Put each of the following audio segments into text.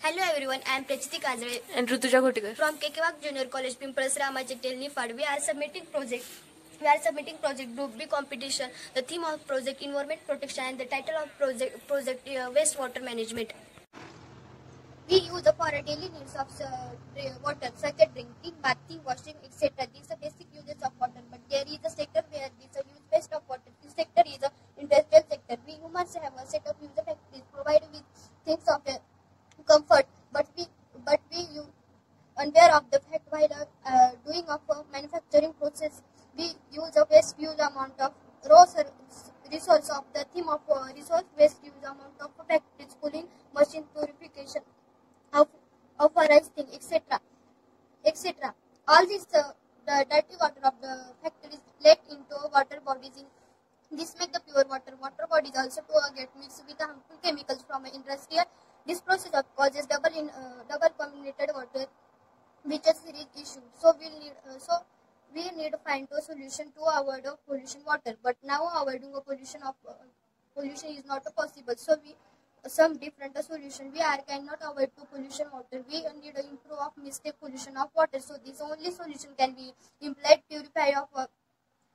Hello everyone, I am Prachiti Kanjare and Rutuja Khotikar from Kekewak Junior College, Pimples Ramajek Nifad. We are submitting project group B competition. The theme of project environment protection and the title of project wastewater management. We use for our daily needs of water such as drinking, bathing, washing, etc. These are basic uses of water. But there is a sector where these are used waste of water. This sector is the industrial sector. We humans have a set of user factories provided with things of comfort, but we unaware of the fact while doing of a manufacturing process, we use a waste huge amount of resource of the theme of resource waste huge amount of factories, cooling, machine purification of of thing, etc. etc. All this the dirty water of the factories let into water bodies in this make the pure water. Water bodies also to get mixed with the harmful chemicals from industrial. This process of causes double contaminated water, which is a serious issue. So we need to find a solution to avoid pollution water. But now avoiding a pollution is not possible. So we some different solution. We are cannot avoid to pollution water. We need to improve of mistake pollution of water. So this only solution can be implied purify of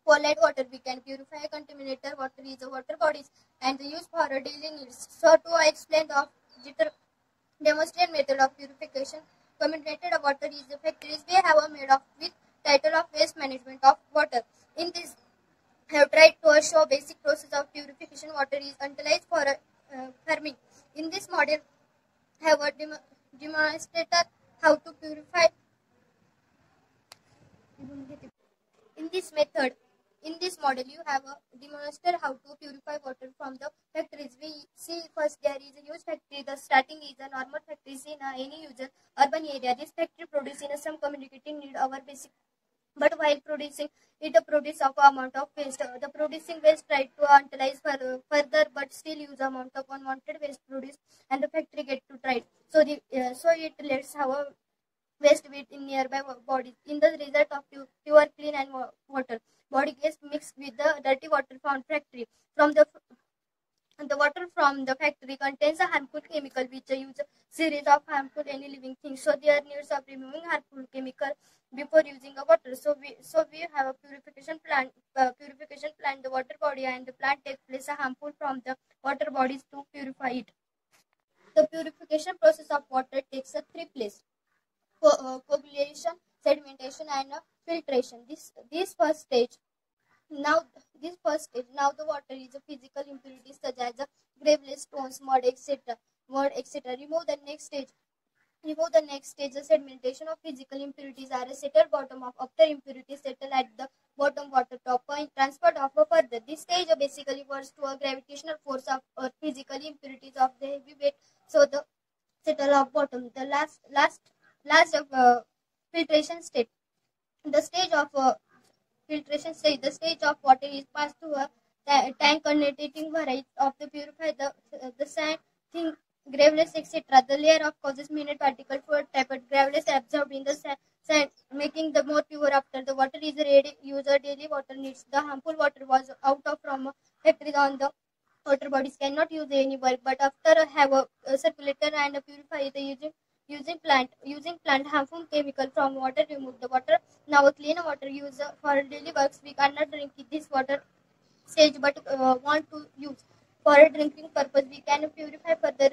polite water. We can purify contaminated water is a water bodies and the use for our daily needs. So to explain the demonstrate method of purification. Contaminated water is the factories we have made of with title of waste management of water. In this, I have tried to show basic process of purification water is utilized for farming. In this model, I have a demonstrator how to purify. In this method, in this model, you have a demonstrator how to purify water from the factories. We see first there is a huge factory. The starting is a normal factory in any usual urban area. This factory produces some communicating need our basic. But while producing, it produces of amount of waste. The producing waste try to utilize further, but still use amount of unwanted waste produced, and the factory get to try. So it lets our waste with in nearby bodies. In the result of pure clean and water, body gets mixed with the dirty water from factory. From the water from the factory contains a harmful chemical which use a series of harmful any living things. So there needs of removing harmful chemical before using a water. So we have a purification plant. The water body and the plant take place a harmful from the water bodies to purify it. The purification process of water takes a three place: coagulation, sedimentation, and filtration. This first stage. Now this first stage. Now the water is a physical impurities such as graveless stones, mud, etc. Remove the next stage. The sedimentation of physical impurities are settled bottom of after impurities settle at the bottom water top point transferred of a further. This stage basically works to a gravitational force of or physical impurities of the heavy weight. So the settle of bottom. The last of filtration state. The stage of filtration stage. The stage of water is passed through a tank containing variety of the purify the sand, thin, graveless, etc. The layer of causes minute particle for trapped graveless absorbed in the sand, making the more pure after the water is ready. User daily water needs. The harmful water was out of from factories on the water bodies cannot use any work, but after have a circulator and a purifier using plant harmful chemical from water remove the water. Now a clean water use for daily works. We cannot drink this water stage, but want to use for a drinking purpose. We can purify further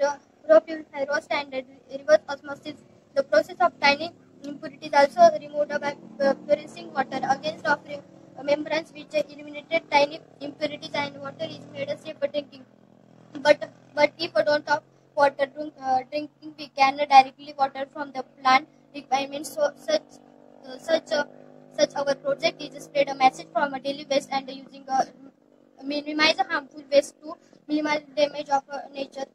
purify raw standard reverse osmosis. The process of tiny impurities also removed by purifying water against offering membranes which eliminated tiny impurities, and water is made safe for drinking. But if we don't have water drinking, we can directly water from the plant requirements. So such our project is spread a message from a daily waste and using a minimize harmful waste to minimize damage of nature.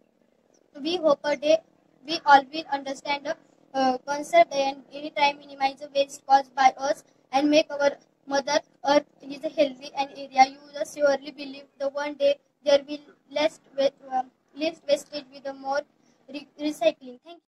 We hope a day we all will understand the concept and anytime minimize the waste caused by us and make our mother earth is healthy and area. You will surely believe the one day there will less wastage with the more recycling. Thank you.